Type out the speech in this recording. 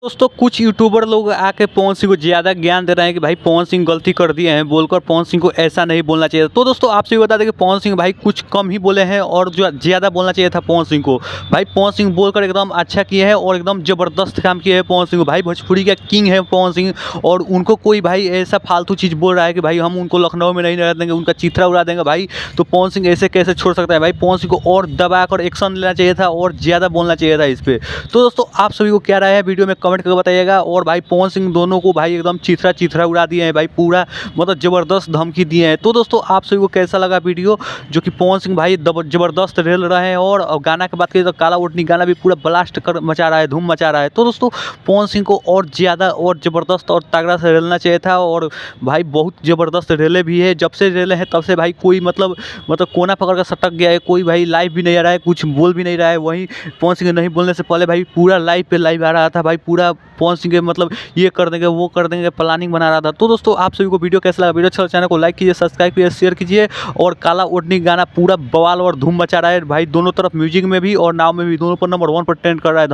दोस्तों कुछ यूट्यूबर लोग आके पवन सिंह को ज़्यादा ज्ञान दे रहे हैं कि भाई पवन सिंह गलती कर दिए हैं बोलकर पवन सिंह को ऐसा नहीं बोलना चाहिए। तो दोस्तों आपसे भी बता दें कि पवन सिंह भाई कुछ कम ही बोले हैं और जो ज़्यादा बोलना चाहिए था पवन सिंह को। भाई पवन सिंह बोलकर एकदम अच्छा किए हैं और एकदम ज़बरदस्त काम किए हैं पवन सिंह। भाई भोजपुरी का किंग है पवन सिंह और उनको कोई भाई ऐसा फालतू चीज़ बोल रहा है कि भाई हम उनको लखनऊ में नहीं रह देंगे, उनका चित्रा उड़ा देंगे भाई। तो पवन सिंह ऐसे कैसे छोड़ सकता है भाई? पवन सिंह को और दबा कर एक्शन लेना चाहिए था और ज़्यादा बोलना चाहिए था इस पर। तो दोस्तों आप सभी को क्या राय है वीडियो में कमेंट करके बताइएगा। और भाई पवन सिंह दोनों को भाई एकदम चिथरा चिथरा उड़ा दिए हैं भाई, पूरा मतलब ज़बरदस्त धमकी दिए हैं। तो दोस्तों आप सभी को कैसा लगा वीडियो, जो कि पवन सिंह भाई ज़बरदस्त रेल रहे हैं। और गाना की बात करें तो काला ओढ़नी गाना भी पूरा ब्लास्ट कर मचा रहा है, धूम मचा रहा है। तो दोस्तों पवन सिंह को और ज़्यादा और ज़बरदस्त और तगड़ा से रेलना चाहिए था। और भाई बहुत ज़बरदस्त रेले भी है, जब से रेले हैं तब से भाई कोई मतलब कोना पकड़ कर सटक गया है, कोई भाई लाइव भी नहीं आ रहा है, कुछ बोल भी नहीं रहा है। वहीं पवन सिंह नहीं बोलने से पहले भाई पूरा लाइव पे लाइव आ रहा था भाई, पूरा पवन सिंह के मतलब ये कर देंगे वो कर देंगे प्लानिंग बना रहा था। तो दोस्तों आप सभी को वीडियो कैसा लगा? वीडियो अच्छा चैनल को लाइक कीजिए, सब्सक्राइब कीजिए, शेयर कीजिए। और काला ओढ़नी गाना पूरा बवाल और धूम मचा रहा है भाई, दोनों तरफ म्यूजिक में भी और नाव में भी, दोनों पर नंबर 1 पर ट्रेंड कर रहा है।